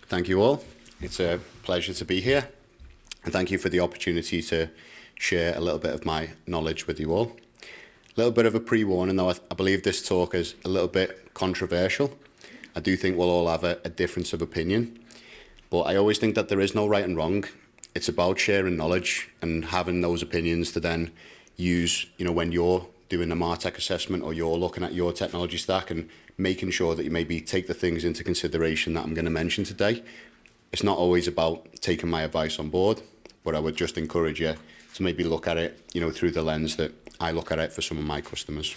Thank you all. It's a pleasure to be here, and thank you for the opportunity to share a little bit of my knowledge with you all. A little bit of a pre-warning though, I believe this talk is a little bit controversial. I do think we'll all have a difference of opinion, but I always think that there is no right and wrong. It's about sharing knowledge and having those opinions to then use, when you're doing a MarTech assessment or you're looking at your technology stack and making sure that you maybe take the things into consideration that I'm going to mention today. It's not always about taking my advice on board, but I would just encourage you to maybe look at it, through the lens that I look at it for some of my customers.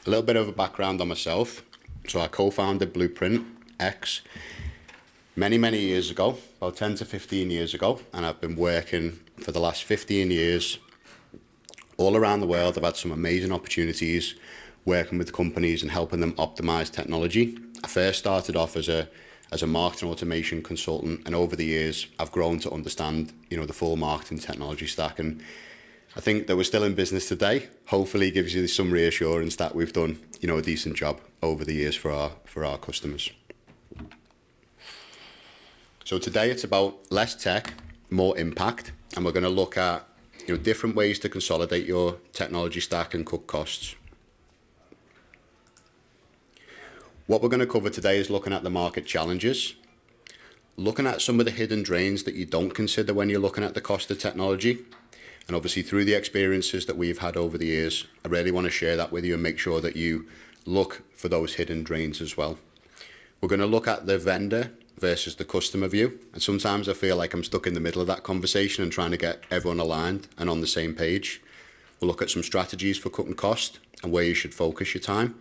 A little bit of a background on myself. So I co-founded Bluprintx many, many years ago, about 10 to 15 years ago, and I've been working for the last 15 years all around the world. I've had some amazing opportunities working with companies and helping them optimize technology. I first started off as a marketing automation consultant, and over the years I've grown to understand the full marketing technology stack, and I think that we're still in business today. Hopefully gives you some reassurance that we've done a decent job over the years for our customers. So today it's about less tech, more impact, and we're going to look at different ways to consolidate your technology stack and cut costs. What we're going to cover today is looking at the market challenges, looking at some of the hidden drains that you don't consider when you're looking at the cost of technology. And obviously through the experiences that we've had over the years, I really want to share that with you and make sure that you look for those hidden drains as well. We're going to look at the vendor versus the customer view. And sometimes I feel like I'm stuck in the middle of that conversation and trying to get everyone aligned and on the same page. We'll look at some strategies for cutting cost and where you should focus your time.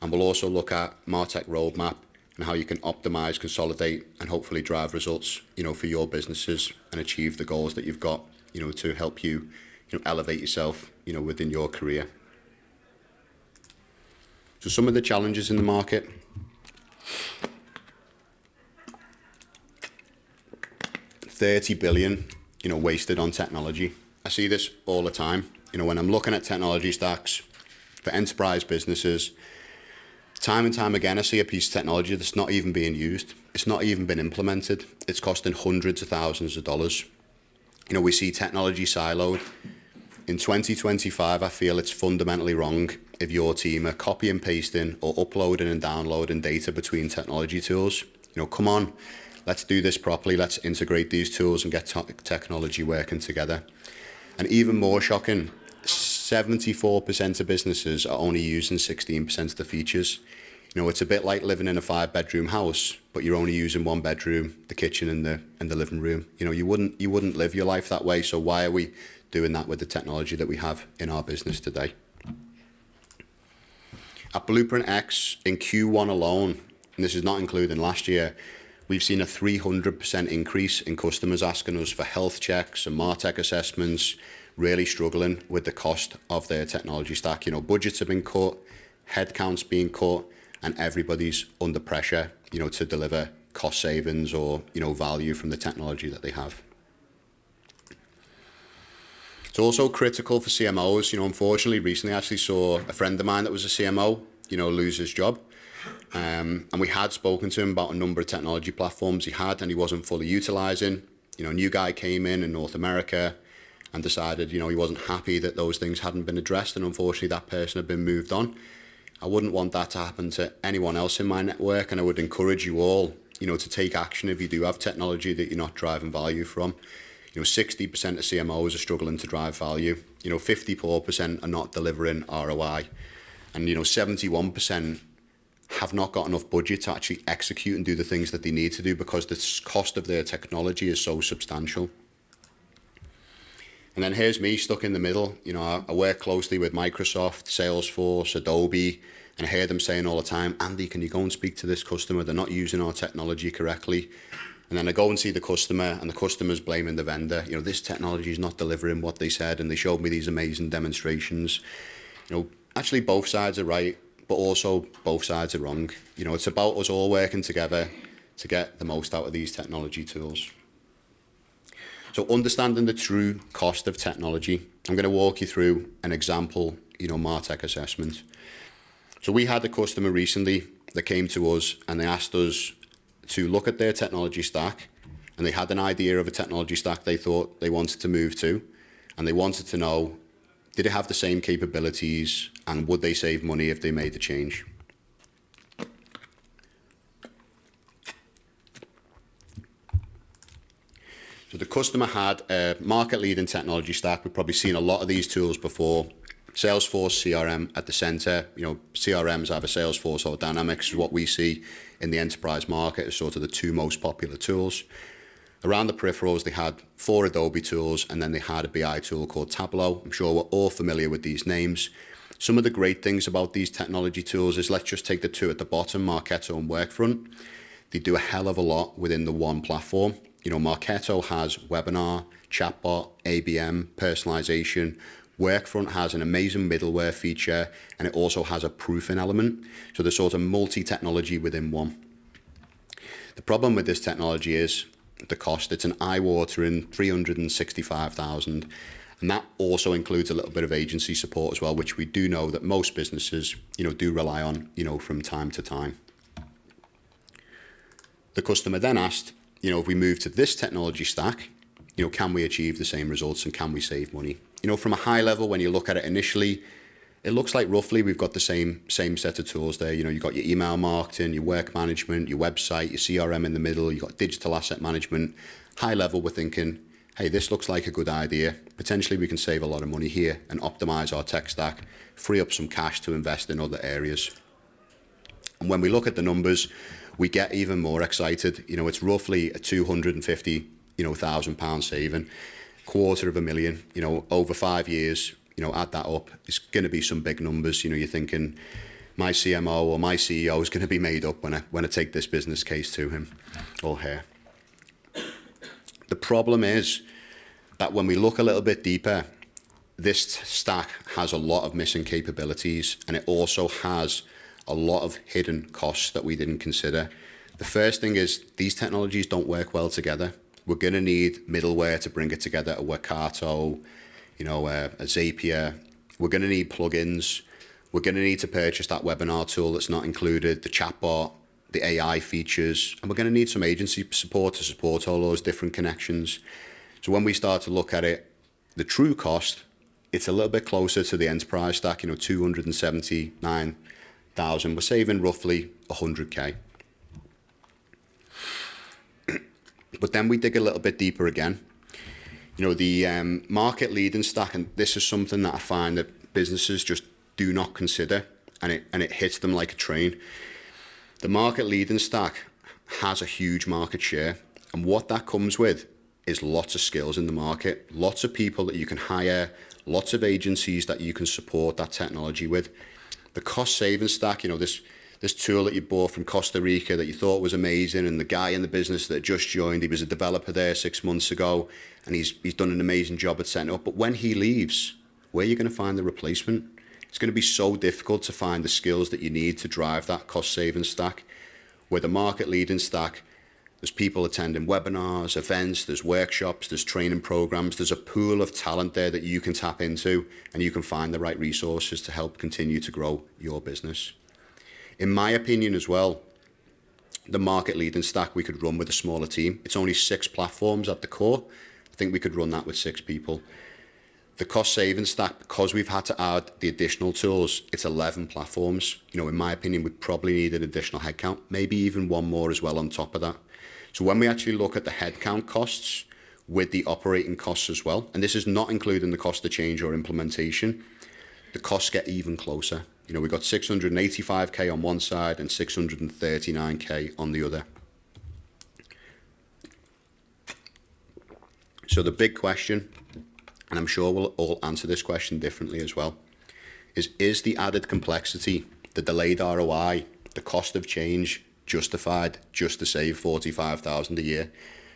And we'll also look at MarTech roadmap and how you can optimize, consolidate, and hopefully drive results, for your businesses and achieve the goals that you've got, to help you, elevate yourself, within your career. So some of the challenges in the market. $30 billion, wasted on technology. I see this all the time. When I'm looking at technology stacks for enterprise businesses, time and time again, I see a piece of technology that's not even being used. It's not even been implemented. It's costing hundreds of thousands of dollars. We see technology siloed. In 2025, I feel it's fundamentally wrong if your team are copy and pasting or uploading and downloading data between technology tools. Come on. Let's do this properly. Let's integrate these tools and get technology working together. And even more shocking, 74% of businesses are only using 16% of the features. It's a bit like living in a 5-bedroom house, but you're only using 1 bedroom, the kitchen and the living room. You wouldn't live your life that way. So why are we doing that with the technology that we have in our business today? At Bluprintx in Q1 alone, and this is not including last year, we've seen a 300% increase in customers asking us for health checks and MarTech assessments, really struggling with the cost of their technology stack. Budgets have been cut, headcounts being cut, and everybody's under pressure, to deliver cost savings or, value from the technology that they have. It's also critical for CMOs. Unfortunately, recently I actually saw a friend of mine that was a CMO, lose his job. And we had spoken to him about a number of technology platforms he had and he wasn't fully utilizing. A new guy came in North America and decided, he wasn't happy that those things hadn't been addressed, and unfortunately that person had been moved on. I wouldn't want that to happen to anyone else in my network, and I would encourage you all, to take action if you do have technology that you're not driving value from. 60% of CMOs are struggling to drive value. 54% are not delivering ROI, and 71% have not got enough budget to actually execute and do the things that they need to do because the cost of their technology is so substantial. And then here's me stuck in the middle. I work closely with Microsoft, Salesforce, Adobe, and I hear them saying all the time, Andy, can you go and speak to this customer? They're not using our technology correctly. And then I go and see the customer, and the customer's blaming the vendor. This technology is not delivering what they said, and they showed me these amazing demonstrations. Actually both sides are right, but also both sides are wrong. It's about us all working together to get the most out of these technology tools. So understanding the true cost of technology, I'm going to walk you through an example, MarTech assessment. So we had a customer recently that came to us and they asked us to look at their technology stack, and they had an idea of a technology stack they thought they wanted to move to, and they wanted to know, did it have the same capabilities and would they save money if they made the change? So the customer had a market-leading technology stack. We've probably seen a lot of these tools before. Salesforce CRM at the center. CRMs either Salesforce or Dynamics is what we see in the enterprise market as sort of the two most popular tools. Around the peripherals, they had 4 Adobe tools, and then they had a BI tool called Tableau. I'm sure we're all familiar with these names. Some of the great things about these technology tools is, let's just take the 2 at the bottom, Marketo and Workfront. They do a hell of a lot within the one platform. Marketo has webinar, chatbot, ABM, personalization. Workfront has an amazing middleware feature, and it also has a proofing element. So there's sort of multi-technology within one. The problem with this technology is the cost. It's an eye-watering $365,000, and that also includes a little bit of agency support as well, which we do know that most businesses, do rely on, from time to time. The customer then asked, if we move to this technology stack, can we achieve the same results and can we save money? From a high level, when you look at it initially, it looks like roughly we've got the same set of tools there. You've got your email marketing, your work management, your website, your CRM in the middle, you've got digital asset management. High level, we're thinking, hey, this looks like a good idea. Potentially we can save a lot of money here and optimize our tech stack, free up some cash to invest in other areas. And when we look at the numbers, we get even more excited. It's roughly a £250,000 saving, $250,000, over 5 years. Add that up, it's going to be some big numbers. You're thinking my CMO or my CEO is going to be made up when I take this business case to him or her. The problem is that when we look a little bit deeper, this stack has a lot of missing capabilities, and it also has a lot of hidden costs that we didn't consider. The first thing is these technologies don't work well together. We're going to need middleware to bring it together, a Workato, a Zapier. We're going to need plugins. We're going to need to purchase that webinar tool that's not included, the chatbot, the AI features, and we're going to need some agency support to support all those different connections. So when we start to look at it, the true cost, it's a little bit closer to the enterprise stack, $279,000. We're saving roughly $100K. But then we dig a little bit deeper again. The market leading stack, and this is something that I find that businesses just do not consider, and it hits them like a train. The market leading stack has a huge market share, and what that comes with is lots of skills in the market, lots of people that you can hire, lots of agencies that you can support that technology with. The cost saving stack, this tool that you bought from Costa Rica that you thought was amazing, and the guy in the business that just joined, he was a developer there 6 months ago, and he's done an amazing job at setting it up. But when he leaves, where are you going to find the replacement? It's going to be so difficult to find the skills that you need to drive that cost saving stack. Where the market leading stack, there's people attending webinars, events, there's workshops, there's training programs, there's a pool of talent there that you can tap into, and you can find the right resources to help continue to grow your business. In my opinion as well, the market leading stack we could run with a smaller team. It's only 6 platforms at the core. I think we could run that with 6 people. The cost saving stack, because we've had to add the additional tools, it's 11 platforms. In my opinion, we'd probably need an additional headcount, maybe even one more as well on top of that. So when we actually look at the headcount costs with the operating costs as well, and this is not including the cost of change or implementation, the costs get even closer. We've got 685K on one side and 639K on the other. So the big question, and I'm sure we'll all answer this question differently as well, is the added complexity, the delayed ROI, the cost of change justified just to save $45,000 a year?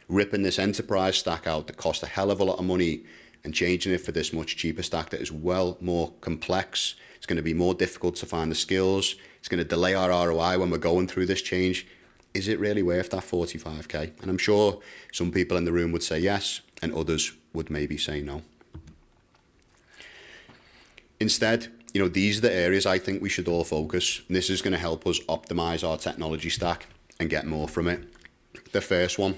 Ripping this enterprise stack out that costs a hell of a lot of money and changing it for this much cheaper stack that is well more complex. It's going to be more difficult to find the skills. It's going to delay our ROI when we're going through this change. Is it really worth that 45K? And I'm sure some people in the room would say yes, and others would maybe say no. Instead, these are the areas I think we should all focus. And this is going to help us optimize our technology stack and get more from it. The first one,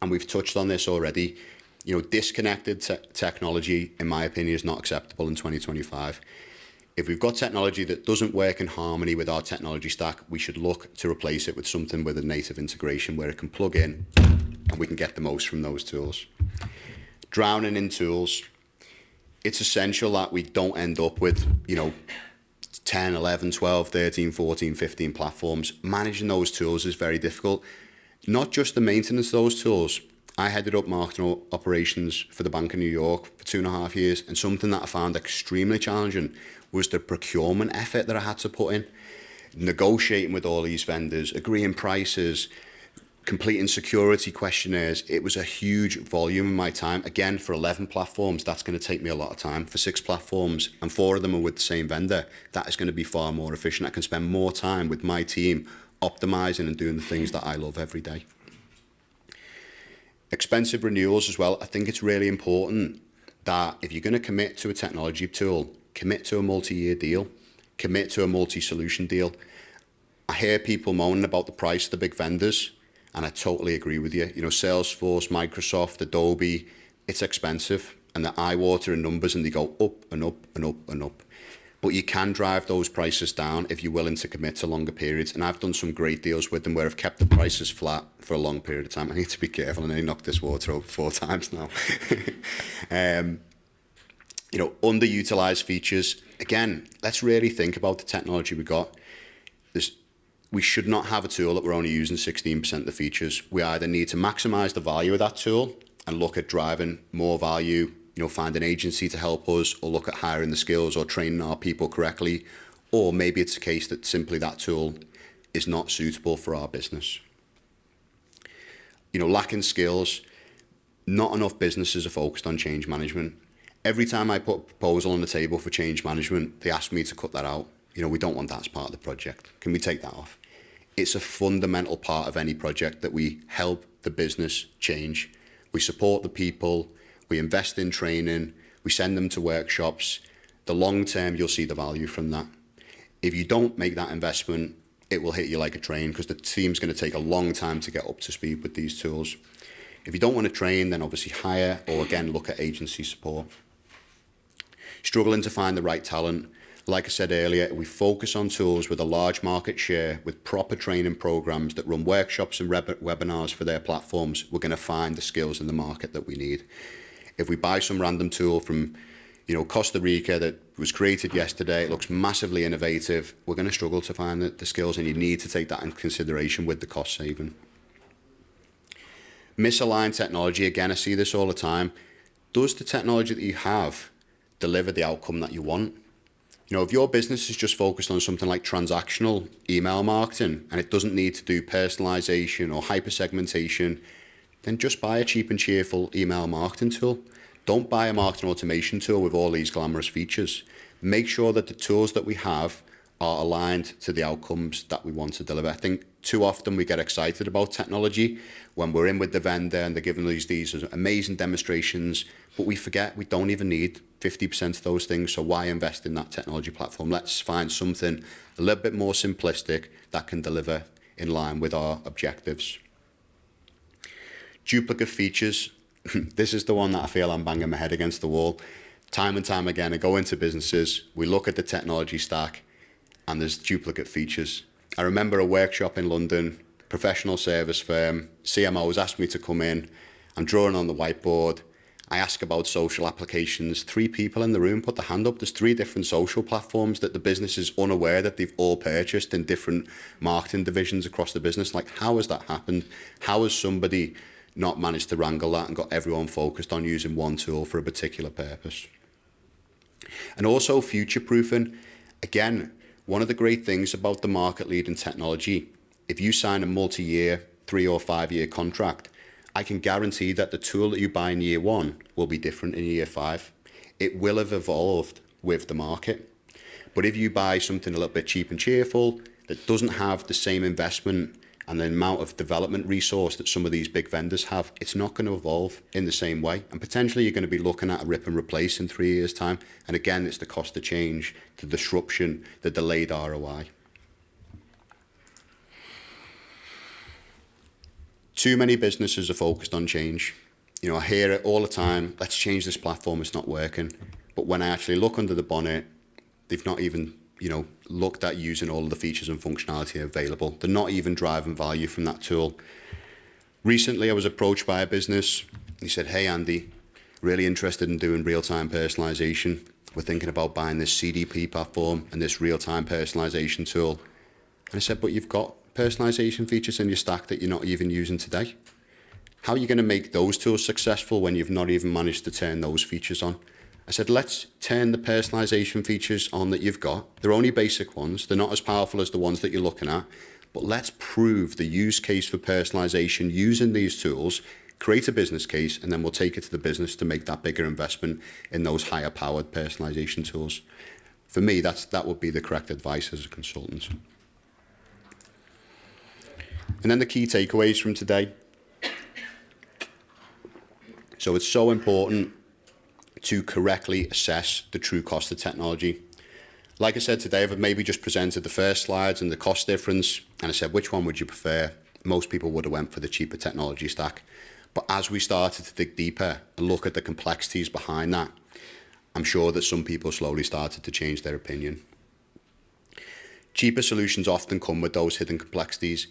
and we've touched on this already, disconnected technology, in my opinion, is not acceptable in 2025. If we've got technology that doesn't work in harmony with our technology stack, we should look to replace it with something with a native integration where it can plug in and we can get the most from those tools. Drowning in tools. It's essential that we don't end up with, 10, 11, 12, 13, 14, 15 platforms. Managing those tools is very difficult. Not just the maintenance of those tools. I headed up marketing operations for the Bank of New York for 2.5 years, and something that I found extremely challenging was the procurement effort that I had to put in. Negotiating with all these vendors, agreeing prices, completing security questionnaires. It was a huge volume of my time. Again, for 11 platforms, that's going to take me a lot of time. For 6 platforms, and 4 of them are with the same vendor, that is going to be far more efficient. I can spend more time with my team optimizing and doing the things that I love every day. Expensive renewals as well. I think it's really important that if you're going to commit to a technology tool, commit to a multi-year deal, commit to a multi-solution deal. I hear people moaning about the price of the big vendors, and I totally agree with you. Salesforce, Microsoft, Adobe, it's expensive, and the eye water in numbers, and they go up and up and up and up. But you can drive those prices down if you're willing to commit to longer periods. And I've done some great deals with them where I've kept the prices flat for a long period of time. I need to be careful, and I knocked this water over 4 times now. Underutilized features. Again, let's really think about the technology we got. We should not have a tool that we're only using 16% of the features. We either need to maximize the value of that tool and look at driving more value, find an agency to help us, or look at hiring the skills or training our people correctly. Or maybe it's a case that simply that tool is not suitable for our business. Lacking skills, not enough businesses are focused on change management. Every time I put a proposal on the table for change management, they ask me to cut that out. We don't want that as part of the project. Can we take that off? It's a fundamental part of any project that we help the business change. We support the people, we invest in training, we send them to workshops. The long term, you'll see the value from that. If you don't make that investment, it will hit you like a train, because the team's going to take a long time to get up to speed with these tools. If you don't want to train, then obviously hire, or again, look at agency support. Struggling to find the right talent. Like I said earlier, if we focus on tools with a large market share, with proper training programs that run workshops and webinars for their platforms, we're going to find the skills in the market that we need. If we buy some random tool from, Costa Rica that was created yesterday, it looks massively innovative, we're going to struggle to find the skills, and you need to take that into consideration with the cost saving. Misaligned technology, again, I see this all the time. Does the technology that you have deliver the outcome that you want? If your business is just focused on something like transactional email marketing and it doesn't need to do personalization or hyper-segmentation, then just buy a cheap and cheerful email marketing tool. Don't buy a marketing automation tool with all these glamorous features. Make sure that the tools that we have are aligned to the outcomes that we want to deliver. I think too often we get excited about technology when we're in with the vendor and they're giving us these amazing demonstrations, but we forget we don't even need 50% of those things. So why invest in that technology platform? Let's find something a little bit more simplistic that can deliver in line with our objectives. Duplicate features. This is the one that I feel I'm banging my head against the wall. Time and time again, I go into businesses, we look at the technology stack, and there's duplicate features. I remember a workshop in London, professional service firm, CMOs asked me to come in. I'm drawing on the whiteboard. I ask about social applications. 3 people in the room put their hand up. There's 3 different social platforms that the business is unaware that they've all purchased in different marketing divisions across the business. Like, how has that happened? How has somebody not managed to wrangle that and got everyone focused on using one tool for a particular purpose? And also future-proofing. Again, one of the great things about the market-leading technology, if you sign a multi-year, 3 or 5 year contract, I can guarantee that the tool that you buy in year 1 will be different in year 5. It will have evolved with the market. But if you buy something a little bit cheap and cheerful that doesn't have the same investment and the amount of development resource that some of these big vendors have, it's not going to evolve in the same way. And potentially you're going to be looking at a rip and replace in 3 years' time. And again, it's the cost of change, the disruption, the delayed ROI. Too many businesses are focused on change. You know, I hear it all the time, let's change this platform, it's not working. But when I actually look under the bonnet, they've not even, you know, looked at using all of the features and functionality available. They're not even driving value from that tool. Recently, I was approached by a business. He said, hey, Andy, really interested in doing real-time personalization. We're thinking about buying this CDP platform and this real-time personalization tool. And I said, but you've got personalization features in your stack that you're not even using today. How are you going to make those tools successful when you've not even managed to turn those features on? I said, let's turn the personalization features on that you've got. They're only basic ones. They're not as powerful as the ones that you're looking at. But let's prove the use case for personalization using these tools, create a business case, and then we'll take it to the business to make that bigger investment in those higher powered personalization tools. For me, that would be the correct advice as a consultant. And then the key takeaways from today. So it's so important to correctly assess the true cost of technology. Like I said today, I've maybe just presented the first slides and the cost difference, and I said, which one would you prefer? Most people would have went for the cheaper technology stack. But as we started to dig deeper and look at the complexities behind that, I'm sure that some people slowly started to change their opinion. Cheaper solutions often come with those hidden complexities.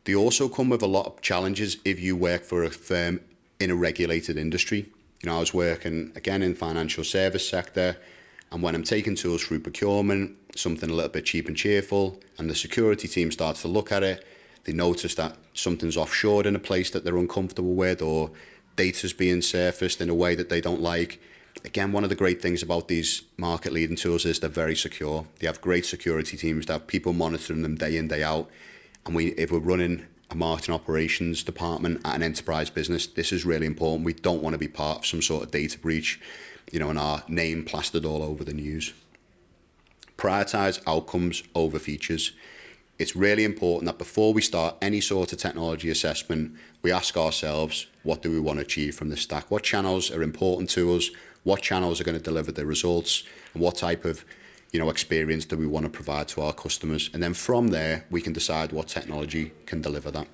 They also come with a lot of challenges if you work for a firm in a regulated industry. You know, I was working again in financial service sector, and when I'm taking tools through procurement, something a little bit cheap and cheerful, and the security team starts to look at it, they notice that something's offshored in a place that they're uncomfortable with, or data's being surfaced in a way that they don't like. Again, one of the great things about these market leading tools is they're very secure. They have great security teams, they have people monitoring them day in, day out. And if we're running a marketing operations department at an enterprise business, this is really important. We don't want to be part of some sort of data breach, you know, and our name plastered all over the news. Prioritize outcomes over features. It's really important that before we start any sort of technology assessment, we ask ourselves, what do we want to achieve from this stack? What channels are important to us? What channels are going to deliver the results? And what type of, you know, experience do we want to provide to our customers? And then from there, we can decide what technology can deliver that.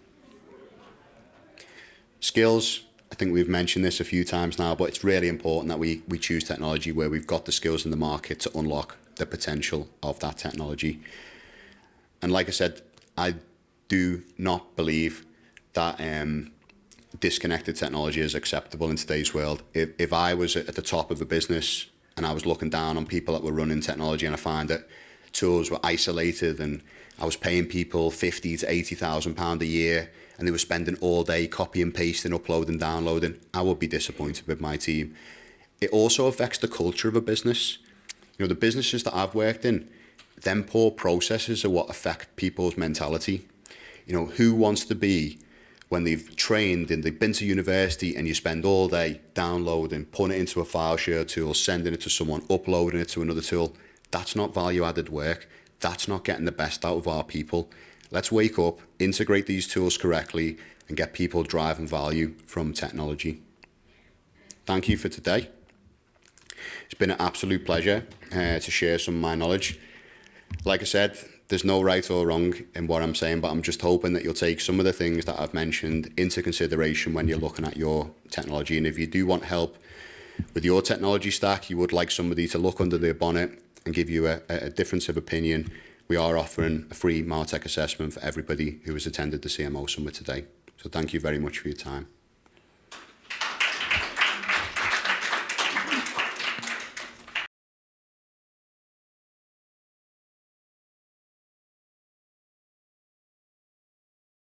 Skills, I think we've mentioned this a few times now, but it's really important that we choose technology where we've got the skills in the market to unlock the potential of that technology. And like I said, I do not believe that disconnected technology is acceptable in today's world. If I was at the top of a business and I was looking down on people that were running technology, and I find that tools were isolated and I was paying people 50 to 80,000 pounds a year and they were spending all day copy and pasting, uploading, downloading, I would be disappointed with my team. It also affects the culture of a business. You know, the businesses that I've worked in, them poor processes are what affect people's mentality. You know, who wants to be when they've trained and they've been to university and you spend all day downloading, putting it into a file share tool, sending it to someone, uploading it to another tool? That's not value-added work. That's not getting the best out of our people. Let's wake up, integrate these tools correctly, and get people driving value from technology. Thank you for today. It's been an absolute pleasure to share some of my knowledge. Like I said, there's no right or wrong in what I'm saying, but I'm just hoping that you'll take some of the things that I've mentioned into consideration when you're looking at your technology. And if you do want help with your technology stack, you would like somebody to look under their bonnet and give you a difference of opinion, we are offering a free MarTech assessment for everybody who has attended the CMO Summit today. So thank you very much for your time.